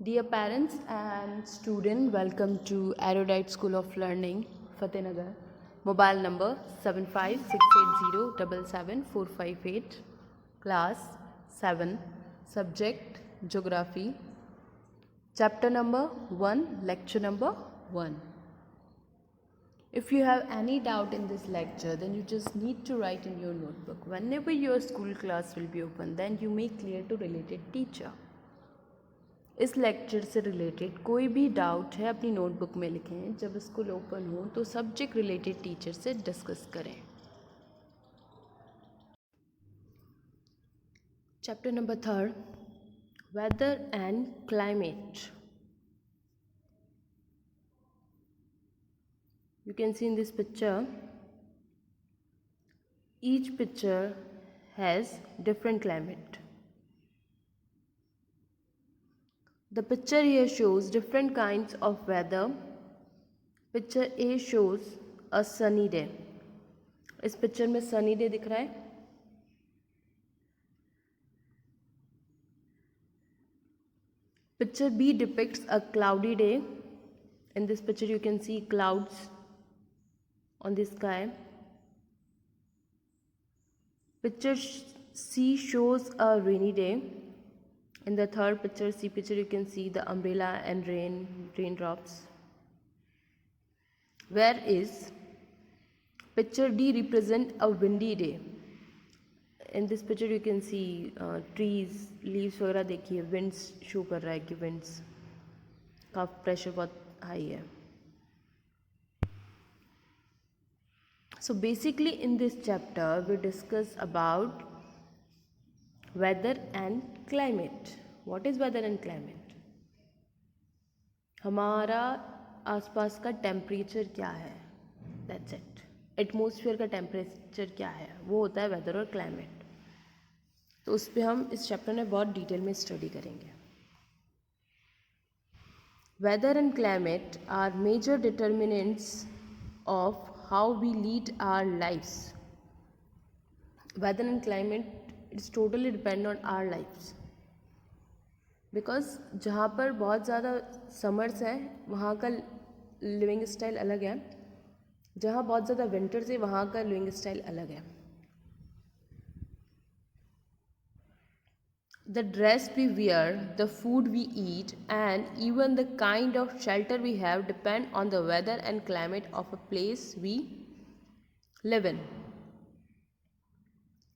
Dear parents and students, welcome to Erudite School of Learning, Fatehnagar. Mobile number 7568077458. Class 7. Subject Geography. Chapter number 1, lecture number 1. If you have any doubt in this lecture, then you just need to write in your notebook. Whenever your school class will be open, then you may clear to related teacher. इस lecture से related कोई भी doubt है अपनी notebook में लिखें. जब school open हो तो सब्जेक्ट रिलेटेड टीचर से डिस्कस करें. Chapter number 3, weather and climate. You can see in this picture, each picture has different climate. The picture here shows different kinds of weather. Picture A shows a sunny day. इस picture में sunny day दिख रहा है. Picture B depicts a cloudy day. In this picture you can see clouds on the sky. Picture C shows a rainy day. In the third picture, C picture, you can see the umbrella and raindrops. Whereas picture D represent a windy day. In this picture you can see trees, leaves वगैरह देखिए, winds show कर रहा है कि winds का pressure बहुत high है. So basically in this chapter we discuss about weather and climate. What is weather and climate? हमारा आसपास का टेम्परेचर क्या है, दैट्स इट. एटमॉस्फेयर का टेम्परेचर क्या है, वो होता है वेदर और क्लाइमेट. तो उस पर हम इस चैप्टर में बहुत डिटेल में स्टडी करेंगे. Weather and climate are major determinants of how we lead our lifes. Weather and climate it's totally depend on our lifes. Because जहाँ पर बहुत ज़्यादा समर्स है वहाँ का लिविंग स्टाइल अलग है, जहाँ बहुत ज़्यादा विंटर्स है वहाँ का लिविंग स्टाइल अलग है. The dress we wear, the food we eat and even the kind of shelter we have depend on the weather and climate of a place we live in.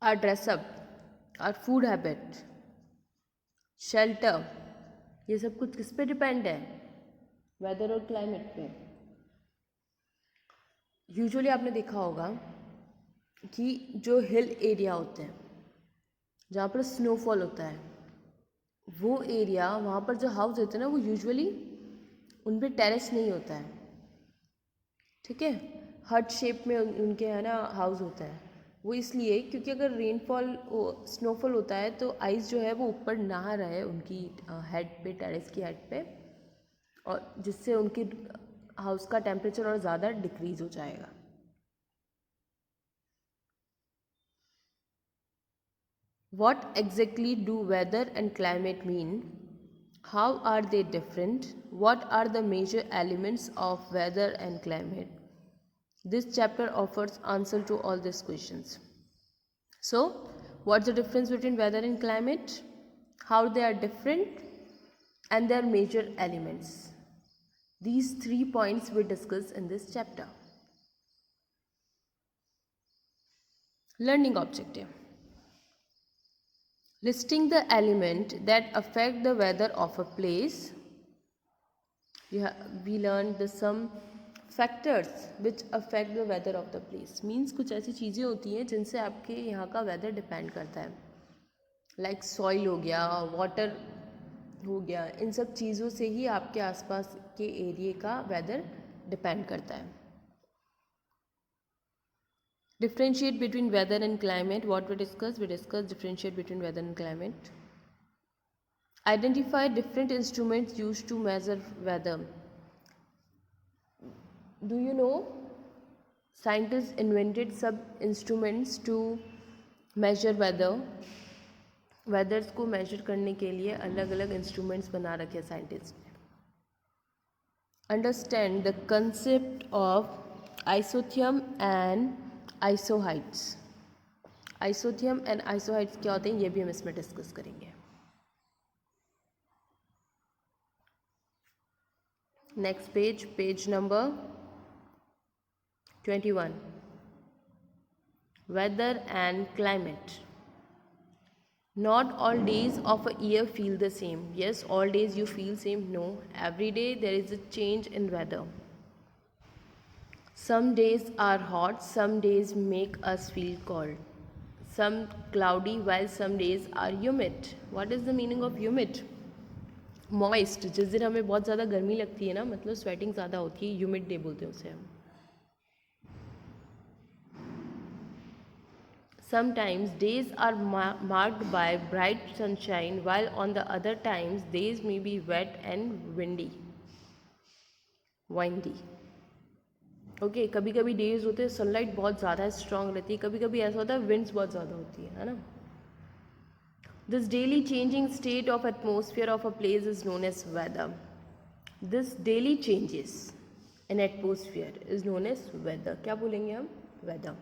Our dress up, our food habit, shelter, ये सब कुछ किस पे depend है, weather और climate पे. Usually आपने देखा होगा कि जो हिल एरिया होते हैं जहाँ पर स्नोफॉल होता है, वो एरिया वहाँ पर जो हाउस होते हैं ना, वो यूजुअली उन पर टेरेस नहीं होता है. ठीक है, हट शेप में उनके है ना हाउस होता है. वो इसलिए क्योंकि अगर रेनफॉल स्नोफॉल होता है तो आइस जो है वो ऊपर ना रहे उनकी हेड पे, टेरेस की हेड पे, और जिससे उनकी हाउस का टेम्परेचर और ज़्यादा डिक्रीज हो जाएगा. What exactly do weather and climate mean? How are they different? What are the major elements of weather and climate? This chapter offers answer to all these questions. So, what's the difference between weather and climate? How they are different? And their major elements. These 3 points we discuss in this chapter. Learning objective. Listing the element that affect the weather of a place. We learned the some factors which affect the weather of the place. Means कुछ ऐसी चीज़ें होती हैं जिनसे आपके यहाँ का weather depend करता है. लाइक सॉइल हो गया, वाटर हो गया, इन सब चीज़ों से ही आपके आसपास के एरिया का वेदर डिपेंड करता है. Differentiate between weather and climate. What we discuss differentiate between weather and climate. Identify different instruments used to measure weather. Do you know scientists invented some instruments to measure weather? वेदर्स को major करने के लिए अलग अलग instruments बना रखे हैं scientist ने. Understand the concept of isotherm and isohyets. Isotherm and isohyets क्या होते हैं ये भी हम इसमें डिस्कस करेंगे. Next page, page number 21. Weather and climate. Not all days of a year feel the same. Yes, all days you feel same. No, every day there is a change in weather. Some days are hot, some days make us feel cold. Some cloudy while some days are humid. What is the meaning of humid? Moist. जिस दिन हमें बहुत ज़्यादा गर्मी लगती है ना, मतलब स्वेटिंग ज़्यादा होती है, humid day बोलते हैं उसे हम. Sometimes days are marked by bright sunshine, while on the other times days may be wet and windy. Okay, कभी कभी डेज होते हैं सनलाइट बहुत ज़्यादा स्ट्रांग रहती है, कभी कभी ऐसा होता है विंड्स बहुत ज़्यादा होती है ना. This daily changing state of atmosphere of a place is known as weather. This daily changes in atmosphere is known as weather. क्या बोलेंगे हम? Weather.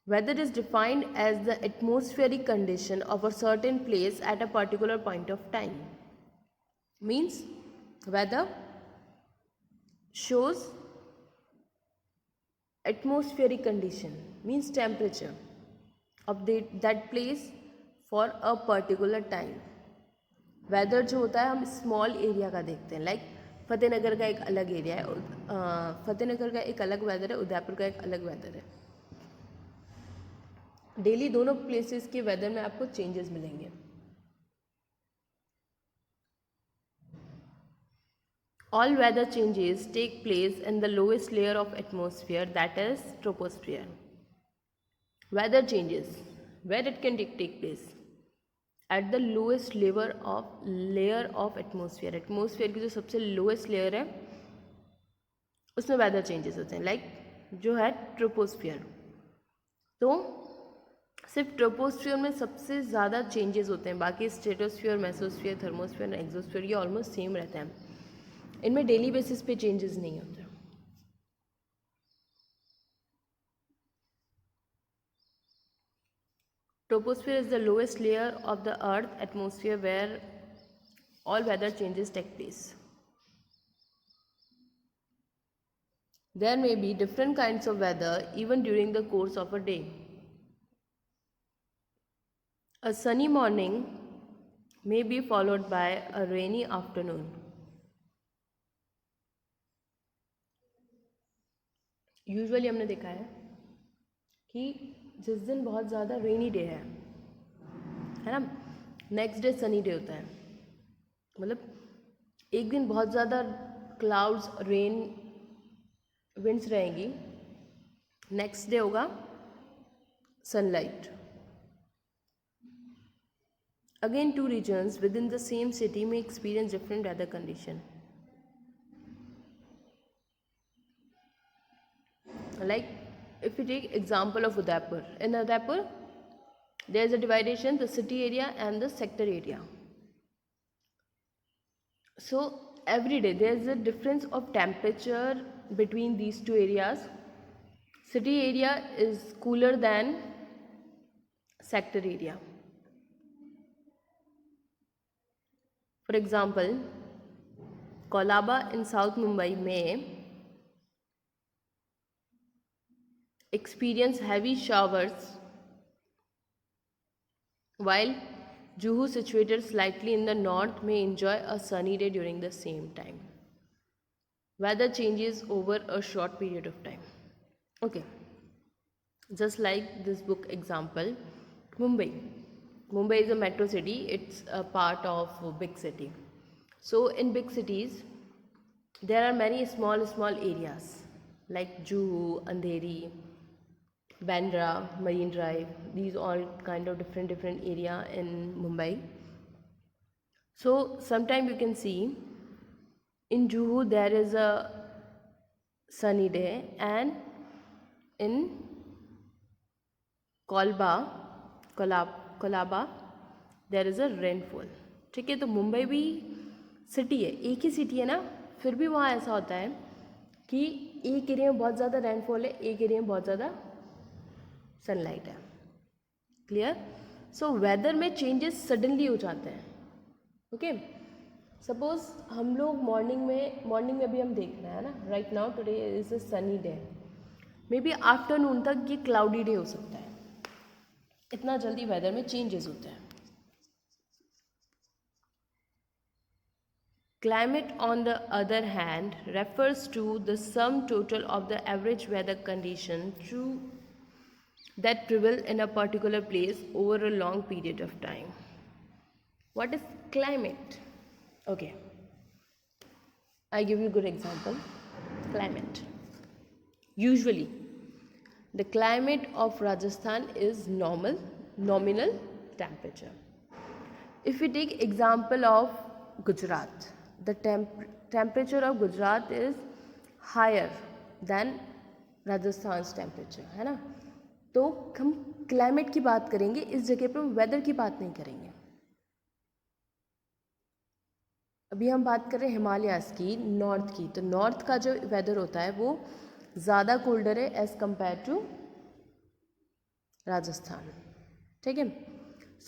Weather is defined as the atmospheric condition of a certain place at a particular point of time. Means weather shows atmospheric condition, means temperature of that place for a particular time. Weather जो होता है हम small area का देखते हैं, like Fatehnagar का एक अलग एरिया है, फतेहनगर का एक अलग वेदर है, उदयपुर का एक अलग वेदर है. डेली दोनों प्लेसेस के वेदर में आपको चेंजेस मिलेंगे. All weather changes take place in the lowest layer of atmosphere, that is troposphere. Weather changes, where it can take place? At the lowest layer of atmosphere. Atmosphere की जो सबसे lowest layer है उसमें weather changes होते हैं, like जो है troposphere. तो सिर्फ ट्रोपोस्फियर में सबसे ज़्यादा चेंजेस होते हैं, बाकी स्ट्रेटोस्फियर, मेसोस्फियर, थर्मोस्फियर, एक्सोस्फियर ये ऑलमोस्ट सेम रहते हैं. इनमें डेली बेसिस पे चेंजेस नहीं होते. Troposphere is the lowest layer of the earth atmosphere where all weather changes take place. There may be different kinds of weather even during the course of a day. A sunny morning may be followed by a rainy afternoon. Usually हमने देखा है कि जिस दिन बहुत ज़्यादा rainy day है ना, नेक्स्ट डे सनी डे होता है. मतलब एक दिन बहुत ज़्यादा क्लाउड्स, रेन, विंड्स रहेंगी, नेक्स्ट डे होगा sunlight. Again, two regions within the same city may experience different weather condition. Like if we take example of Udaipur. In Udaipur, there is a division, the city area and the sector area. So every day there is a difference of temperature between these two areas. City area is cooler than sector area. For example, Colaba in South Mumbai may experience heavy showers, while Juhu, situated slightly in the north, may enjoy a sunny day during the same time. Weather changes over a short period of time. Okay, just like this book example, Mumbai. Mumbai is a metro city, it's a part of a big city. So in big cities, there are many small areas like Juhu, Andheri, Bandra, Marine Drive. These all kind of different area in Mumbai. So sometime you can see in Juhu there is a sunny day, and in Colaba Colaba there is a rainfall. ठीक है, तो मुंबई भी city है, एक ही city है ना, फिर भी वहाँ ऐसा होता है कि एक एरिया में बहुत ज़्यादा रेनफॉल है, एक एरिया में बहुत ज़्यादा सनलाइट है। क्लियर? सो वेदर में चेंजेस सडनली हो जाते हैं। ओके, सपोज हम लोग मॉर्निंग में अभी हम देख रहे हैं ना, right now today is a sunny day, may be afternoon तक ये क्लाउडी डे हो सकता है। इतना जल्दी वेदर में चेंजेस होते हैं। Climate, on the other hand, refers to the sum total of the average weather condition that prevail in a particular place over a long period of time. What is climate? Okay, I give you a good example. Climate. Usually, the climate of Rajasthan is nominal temperature. If we take example of Gujarat, the temperature of Gujarat is higher than Rajasthan's temperature, है ना। तो हम climate की बात करेंगे, इस जगह पर हम वेदर की बात नहीं करेंगे। अभी हम बात कर रहे हैं हिमालयाज़ की, नॉर्थ की, तो नॉर्थ का जो वेदर होता है वो ज़्यादा कोल्डर है एज़ कम्पेयर टू राजस्थान। ठीक है,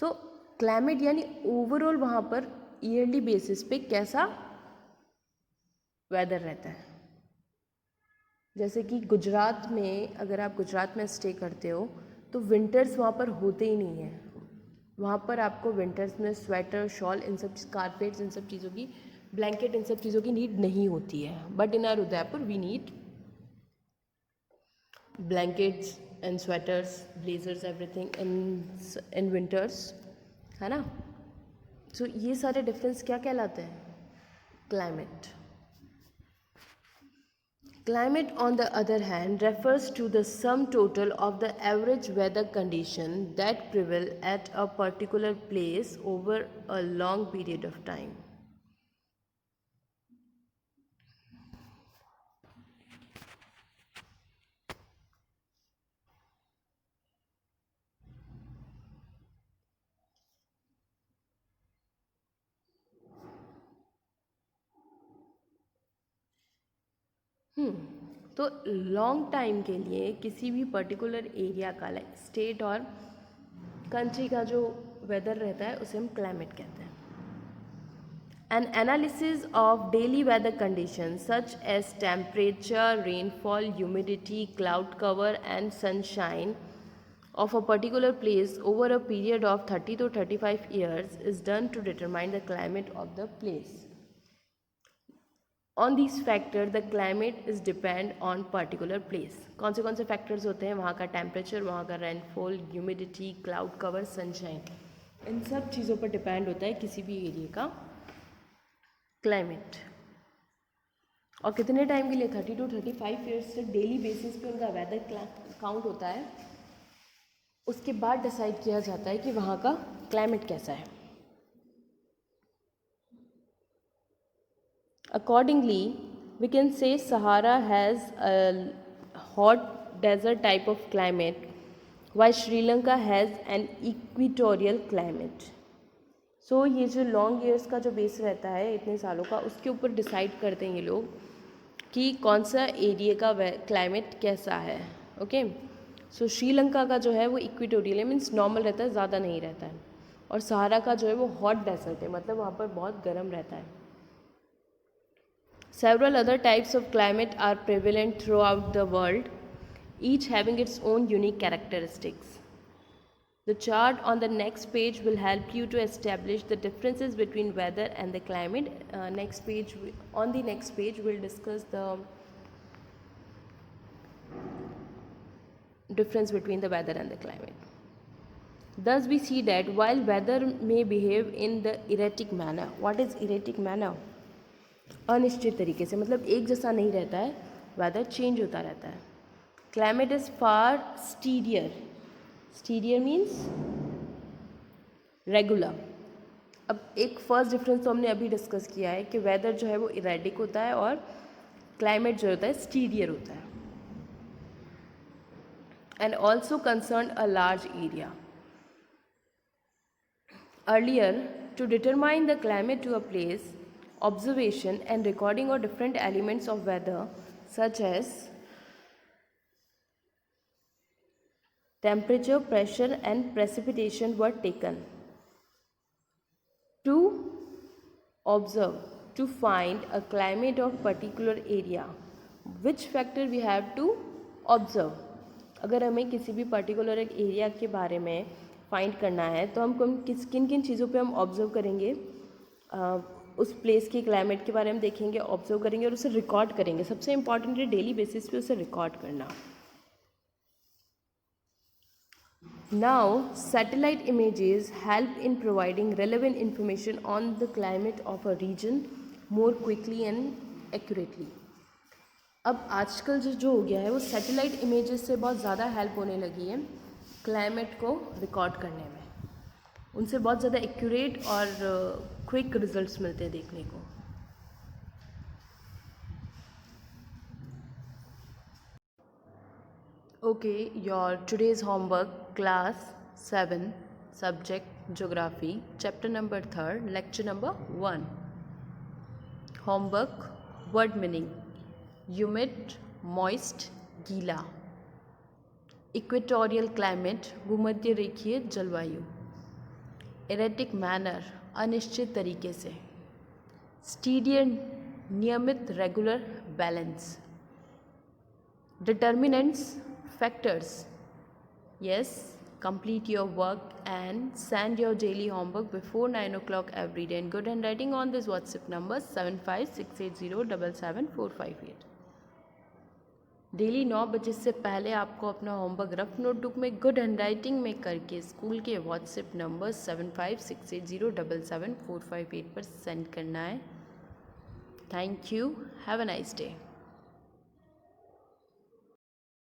सो क्लाइमेट यानी ओवरऑल वहाँ पर ईयरली बेसिस पे कैसा वेदर रहता है। जैसे कि गुजरात में, अगर आप गुजरात में स्टे करते हो तो विंटर्स वहाँ पर होते ही नहीं हैं। वहाँ पर आपको विंटर्स में स्वेटर, शॉल, इन सब कारपेट्स, इन सब चीज़ों की, ब्लैंकेट, इन सब चीज़ों की नीड नहीं होती है। But in our Udaipur we need blankets and sweaters, blazers, everything in winters, है ना। सो ये सारे डिफरेंस क्या कहलाते हैं? Climate. Climate, on the other hand, refers to the sum total of the average weather condition that prevail at a particular place over a long period of time. तो long time के लिए किसी भी particular area का, like state और country का जो weather रहता है उसे हम क्लाइमेट कहते हैं। An analysis of daily weather conditions such as temperature, rainfall, humidity, cloud cover and sunshine of a particular place over a period of 30 to 35 years is done to determine the climate of the place. On these factors, the climate is depend on particular place. कौन से factors होते हैं? वहाँ का temperature, वहाँ का rainfall, humidity, cloud cover, sunshine, इन सब चीज़ों पर डिपेंड होता है किसी भी एरिया का क्लाइमेट। और कितने टाइम के लिए? 30 to 35 ईयर्स से डेली बेसिस पे उनका वेदर काउंट होता है। उसके बाद डिसाइड किया जाता है कि वहाँ का क्लाइमेट कैसा है। Accordingly, we can say Sahara has a hot desert type of climate, while Sri Lanka has an equatorial climate. So ये जो लॉन्ग ईयर्स का जो बेस रहता है इतने सालों का, उसके ऊपर डिसाइड करते हैं ये लोग कि कौन सा एरिया का क्लाइमेट कैसा है। ओके, सो श्रीलंका का जो है वो इक्वेटोरियल है, मीन्स नॉर्मल रहता है, ज़्यादा नहीं रहता है। और सहारा का जो है वो हॉट डेजर्ट है, मतलब वहाँ पर बहुत गर्म रहता है। Several other types of climate are prevalent throughout the world, each having its own unique characteristics. The chart on the next page will help you to establish the differences between weather and the climate. On the next page, we'll discuss the difference between the weather and the climate. Thus, we see that while weather may behave in the erratic manner, what is erratic manner? अनिश्चित तरीके से, मतलब एक जैसा नहीं रहता है, weather change होता रहता है। Climate is far steadier, steadier means regular. अब एक फर्स्ट डिफरेंस तो हमने अभी डिस्कस किया है कि वेदर जो है वो इरेडिक होता है और क्लाइमेट जो होता है स्टीडियर होता है। And also concern a large area. Earlier, to determine the climate to a place, observation and recording of different elements of weather such as temperature, pressure and precipitation were taken. To observe, to find a climate of particular area, which factor we have to observe? अगर हमें किसी भी particular एक area के बारे में find करना है तो हम किन किन चीज़ों पे हम ऑब्जर्व करेंगे? उस प्लेस के क्लाइमेट के बारे में देखेंगे, ऑब्जर्व करेंगे और उसे रिकॉर्ड करेंगे. सबसे इम्पॉर्टेंट है डेली बेसिस पे उसे रिकॉर्ड करना. Now, satellite images help in providing relevant information on the climate of a region more quickly and accurately. अब आजकल जो हो गया है वो सैटेलाइट इमेजेस से बहुत ज़्यादा हेल्प होने लगी है क्लाइमेट को रिकॉर्ड करने में. उनसे बहुत ज़्यादा एक्यूरेट और क्विक रिजल्ट्स मिलते हैं देखने को. Okay, your today's homework, class 7, subject geography, chapter number 3, lecture number 1. Homework, word meaning: humid, moist, गीला. इक्वेटोरियल क्लाइमेट, भूमध्य रेखीय जलवायु. एरेटिक मैनर, अनिश्चित तरीके से. स्टीडियन, नियमित, regular, balance. Determinants, factors. Yes, complete your work and send your daily homework before 9 o'clock every day in good handwriting on this WhatsApp number 7568077458. Daily 9 बजे से पहले आपको अपना होमवर्क रफ नोटबुक में गुड हैंडराइटिंग में करके स्कूल के WhatsApp number 7568077458 पर सेंड करना है. Thank you. Have a nice day.